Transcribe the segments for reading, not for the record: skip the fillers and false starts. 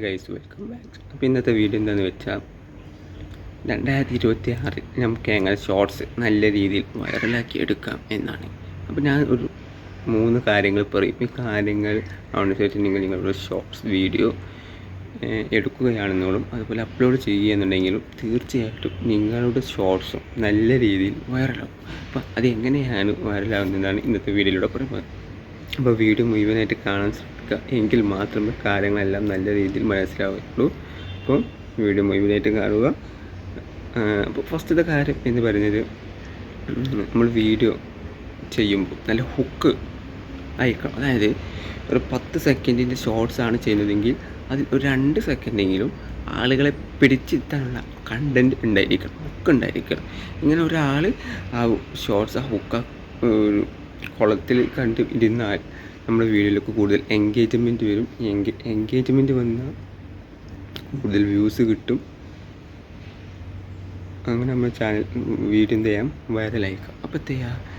Guys welcome back. അപ്പോൾ ഇന്നത്തെ video എന്താണെന്ന് വെച്ചാൽ 2026 നമുക്ക് എങ്ങനെ ഷോർട്സ് നല്ല രീതിയിൽ വൈറലാക്കി എടുക്കാം എന്നാണ്. അപ്പോൾ ഞാൻ ഒരു 3 കാര്യങ്ങൾ പറയും. ഈ കാര്യങ്ങൾ അനുസരിച്ച് നിങ്ങളുടെ ഷോർട്സ് വീഡിയോ എടുക്കുകയാണെന്നോളും അതുപോലെ അപ്ലോഡ് ചെയ്യുകയെന്നുണ്ടെങ്കിലും തീർച്ചയായിട്ടും നിങ്ങളുടെ ഷോർട്സും നല്ല രീതിയിൽ വൈറലാകും. അപ്പോൾ അതെങ്ങനെയാണ് വൈറലാകുന്നതാണ് ഇന്നത്തെ വീഡിയോയിലൂടെ പറയുന്നത്. അപ്പോൾ വീഡിയോ മുഴുവനായിട്ട് കാണാൻ ശ്രമിക്കുക, എങ്കിൽ മാത്രമേ കാര്യങ്ങളെല്ലാം നല്ല രീതിയിൽ മനസ്സിലാവുകയുള്ളൂ. അപ്പോൾ വീഡിയോ മുഴുവനായിട്ട് കാണുക. അപ്പോൾ ഫസ്റ്റത്തെ കാര്യം എന്ന് പറയുന്നത്, നമ്മൾ വീഡിയോ ചെയ്യുമ്പോൾ നല്ല ഹുക്ക് അയക്കണം. അതായത് ഒരു 10 സെക്കൻഡിൻ്റെ ഷോർട്സാണ് ചെയ്യുന്നതെങ്കിൽ അതിൽ ഒരു 2 സെക്കൻഡെങ്കിലും ആളുകളെ പിടിച്ചിരുത്താനുള്ള കണ്ടൻറ്റ് ഉണ്ടായിരിക്കണം, ഹുക്ക് ഉണ്ടായിരിക്കണം. ഇങ്ങനെ ഒരാൾ ആ ഷോർട്സ് ആ ഹുക്ക് ഒരു കുളത്തിൽ കണ്ട് ഇരുന്നാൽ നമ്മുടെ വീഡിയോയിലേക്ക് കൂടുതൽ എൻഗേജ്മെൻറ്റ് വരും. എൻഗേജ്മെൻറ്റ് വന്നാൽ കൂടുതൽ വ്യൂസ് കിട്ടും. അങ്ങനെ നമ്മുടെ ചാനൽ വീഡിയോ എന്ത് ചെയ്യാം, വൈറലായിരിക്കാം. അപ്പോൾ എന്ത് ചെയ്യുക,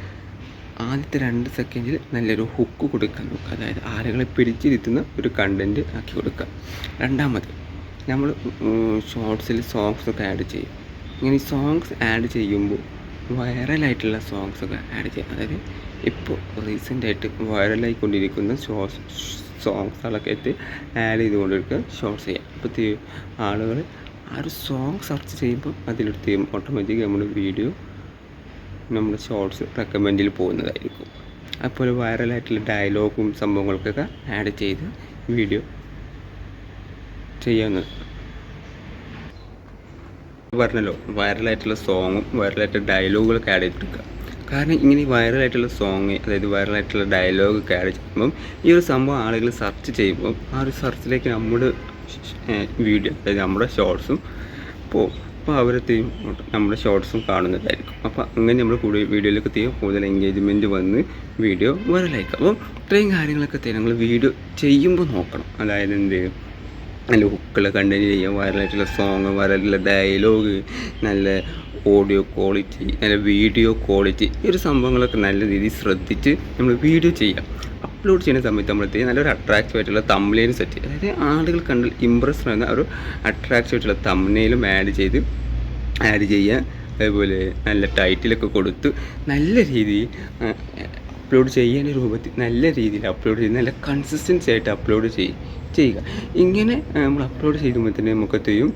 ആദ്യത്തെ 2 സെക്കൻഡിൽ നല്ലൊരു ഹുക്ക് കൊടുക്കാൻ നോക്കുക. അതായത് ആളുകളെ പിടിച്ചിരുത്തുന്ന ഒരു കണ്ടൻറ്റ് ആക്കി കൊടുക്കുക. രണ്ടാമത്, നമ്മൾ ഷോർട്സിൽ സോങ്സൊക്കെ ആഡ് ചെയ്യും. ഇങ്ങനെ ഈ സോങ്സ് ആഡ് ചെയ്യുമ്പോൾ വൈറലായിട്ടുള്ള സോങ്സൊക്കെ ആഡ് ചെയ്യും. അതായത് ഇപ്പോൾ റീസെൻ്റായിട്ട് വൈറലായിക്കൊണ്ടിരിക്കുന്ന സോങ്സുകളൊക്കെ ആയിട്ട് ആഡ് ചെയ്തുകൊണ്ടിരിക്കുക, ഷോർട്സ് ചെയ്യാം. അപ്പോൾ ആളുകൾ ആ ഒരു സോങ് സെർച്ച് ചെയ്യുമ്പോൾ അതിലെടുത്ത് ഓട്ടോമാറ്റിക് നമ്മുടെ വീഡിയോ നമ്മുടെ ഷോർട്സ് റെക്കമെൻഡിൽ പോകുന്നതായിരിക്കും. അപ്പോൾ വൈറലായിട്ടുള്ള ഡയലോഗും സംഭവങ്ങൾക്കൊക്കെ ആഡ് ചെയ്ത് വീഡിയോ ചെയ്യാവുന്നത്. പറഞ്ഞല്ലോ, വൈറലായിട്ടുള്ള സോങ്ങും വൈറലായിട്ടുള്ള ഡയലോഗുകളൊക്കെ ആഡ് ചെയ്തെടുക്കുക. കാരണം ഇങ്ങനെ വൈറലായിട്ടുള്ള സോങ്, അതായത് വൈറലായിട്ടുള്ള ഡയലോഗൊക്കെ ആഡ് ചെയ്യുമ്പം ഈ ഒരു സംഭവം ആളുകൾ സെർച്ച് ചെയ്യുമ്പം ആ ഒരു സെർച്ചിലേക്ക് നമ്മുടെ വീഡിയോ, അതായത് നമ്മുടെ ഷോർട്സും അപ്പോൾ അവരെത്തെയും നമ്മുടെ ഷോർട്സും കാണുന്നതായിരിക്കും. അപ്പോൾ അങ്ങനെ നമ്മൾ കൂടുതൽ വീഡിയോയിലേക്ക് എത്തിയും കൂടുതൽ എൻഗേജ്മെൻറ്റ് വന്ന് വീഡിയോ വൈറലായിരിക്കും. അപ്പോൾ ഇത്രയും കാര്യങ്ങളൊക്കെ നിങ്ങൾ വീഡിയോ ചെയ്യുമ്പോൾ നോക്കണം. അതായത് എന്ത്, നല്ല ഹുക്കുള്ള കണ്ടൻറ്റ് ചെയ്യുക, വൈറലായിട്ടുള്ള സോങ്, വൈറലായിട്ടുള്ള ഡയലോഗ്, നല്ല ഓഡിയോ ക്വാളിറ്റി, നല്ല വീഡിയോ ക്വാളിറ്റി, ഈ ഒരു സംഭവങ്ങളൊക്കെ നല്ല രീതിയിൽ ശ്രദ്ധിച്ച് നമ്മൾ വീഡിയോ ചെയ്യാം. അപ്ലോഡ് ചെയ്യുന്ന സമയത്ത് നമ്മളെത്തി നല്ലൊരു അട്രാക്റ്റീവ് ആയിട്ടുള്ള തംബ്നെയിൽ സെറ്റ് ചെയ്യുക. അതായത് ആളുകൾ കണ്ട് ഇമ്പ്രസ് ചെയ്യുന്ന ഒരു അട്രാക്റ്റീവ് ആയിട്ടുള്ള തംബ്നെയിലും ആഡ് ചെയ്യുക. അതേപോലെ നല്ല ടൈറ്റിലൊക്കെ കൊടുത്ത് നല്ല രീതിയിൽ അപ്ലോഡ് ചെയ്യേണ്ട രൂപത്തിൽ നല്ല രീതിയിൽ അപ്ലോഡ് ചെയ്ത് നല്ല കൺസിസ്റ്റൻസി ആയിട്ട് അപ്ലോഡ് ചെയ്യുക. ഇങ്ങനെ നമ്മൾ അപ്ലോഡ് ചെയ്യുമ്പോൾ തന്നെ നമുക്കെത്തിയും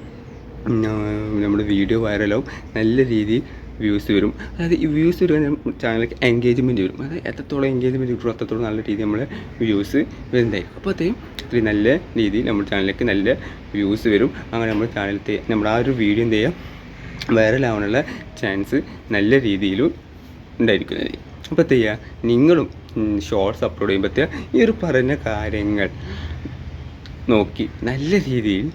നമ്മുടെ വീഡിയോ വൈറലാവും, നല്ല രീതിയിൽ വ്യൂസ് വരും. അതായത് ഈ വ്യൂസ് വരുവാൻ ചാനലിലേക്ക് എൻഗേജ്മെൻറ്റ് വരും. അതായത് എത്രത്തോളം എൻഗേജ്മെൻറ്റ് കിട്ടും അത്രത്തോളം നല്ല രീതിയിൽ നമ്മളെ വ്യൂസ് വരുന്നതായിരിക്കും. അപ്പോൾ ഇത്രയും നല്ല രീതിയിൽ നമ്മുടെ ചാനലിലേക്ക് നല്ല വ്യൂസ് വരും. അങ്ങനെ നമ്മുടെ ചാനലത്തെ നമ്മുടെ ആ ഒരു വീഡിയോ എന്ത് ചെയ്യാം, വൈറലാവാനുള്ള ചാൻസ് നല്ല രീതിയിലും ഉണ്ടായിരിക്കുന്നത്. അപ്പോൾ എന്ത് ചെയ്യുക, നിങ്ങളും ഷോർട്സ് അപ്ലോഡ് ചെയ്യുമ്പോഴത്തേ ഈ ഒരു പറഞ്ഞ കാര്യങ്ങൾ നോക്കി നല്ല രീതിയിൽ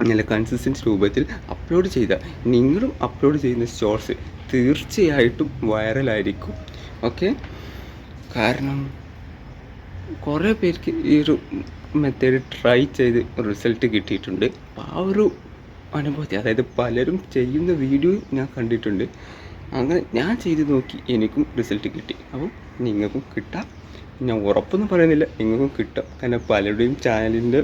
നല്ല കൺസിസ്റ്റൻസ് രൂപത്തിൽ അപ്ലോഡ് ചെയ്താൽ നിങ്ങളും അപ്ലോഡ് ചെയ്യുന്ന ഷോർട്സ് തീർച്ചയായിട്ടും വൈറലായിരിക്കും. ഓക്കെ, കാരണം കുറേ പേർക്ക് ഈ ഒരു മെത്തേഡ് ട്രൈ ചെയ്ത് റിസൾട്ട് കിട്ടിയിട്ടുണ്ട്. അപ്പോൾ ആ ഒരു അനുഭവത്തിൽ, അതായത് പലരും ചെയ്യുന്ന വീഡിയോ ഞാൻ കണ്ടിട്ടുണ്ട്. അങ്ങനെ ഞാൻ ചെയ്ത് നോക്കി, എനിക്കും റിസൾട്ട് കിട്ടി. അപ്പോൾ നിങ്ങൾക്കും കിട്ടാം. ഞാൻ ഉറപ്പൊന്നും പറയുന്നില്ല, നിങ്ങൾക്കും കിട്ടാം. കാരണം പലരുടെയും ചാനലിൻ്റെ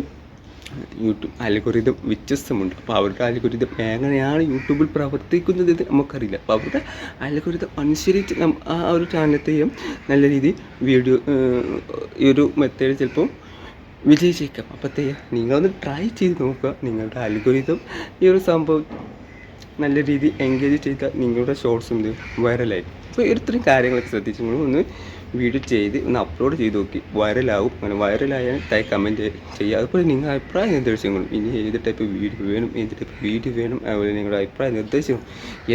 യൂട്യൂബ് അൽഗോരിതം വ്യത്യസ്തമുണ്ട്. അപ്പോൾ അവരുടെ അൽഗോരിതം എങ്ങനെയാണ് യൂട്യൂബിൽ പ്രവർത്തിക്കുന്നത് നമുക്കറിയില്ല. അപ്പോൾ അവരുടെ അൽഗോരിതം അനുസരിച്ച് ആ ഒരു ചാനലത്തെയും നല്ല രീതിയിൽ വീഡിയോ ഈ ഒരു മെത്തേഡ് ചിലപ്പോൾ വിജയിച്ചേക്കാം. അപ്പോൾ നിങ്ങളൊന്ന് ട്രൈ ചെയ്ത് നോക്കുക. നിങ്ങളുടെ അൽഗോരിതം ഈ ഒരു സംഭവം നല്ല രീതിയിൽ എൻഗേജ് ചെയ്താൽ നിങ്ങളുടെ ഷോർട്സും ഇത് വൈറലായി. അപ്പോൾ ഇത്രയും കാര്യങ്ങളൊക്കെ ശ്രദ്ധിച്ച് ഒന്ന് വീഡിയോ ചെയ്ത് ഒന്ന് അപ്ലോഡ് ചെയ്ത് നോക്കി, വൈറലാവും. അങ്ങനെ വൈറലായാൽ താഴെ കമൻറ്റ് ചെയ്യുക. അതുപോലെ നിങ്ങളുടെ അഭിപ്രായ നിർദ്ദേശങ്ങളും, ഇനി ഏത് ടൈപ്പ് വീഡിയോ വേണം, അതുപോലെ നിങ്ങളുടെ അഭിപ്രായ നിർദ്ദേശവും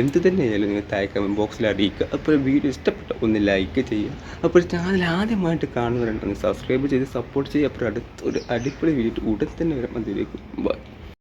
എന്ത് തന്നെയായാലും നിങ്ങൾ താഴെ കമൻറ്റ് ബോക്സിൽ അറിയിക്കുക. അപ്പോൾ വീഡിയോ ഇഷ്ടപ്പെട്ട ഒന്ന് ലൈക്ക് ചെയ്യുക. അപ്പോൾ ചാനൽ ആദ്യമായിട്ട് കാണുന്നവരുണ്ടെങ്കിൽ സബ്സ്ക്രൈബ് ചെയ്ത് സപ്പോർട്ട് ചെയ്യുക. അപ്പോൾ അടുത്തൊരു അടിപൊളി വീഡിയോ ഉടൻ തന്നെ വരും. അതിലേക്ക് ബൈ.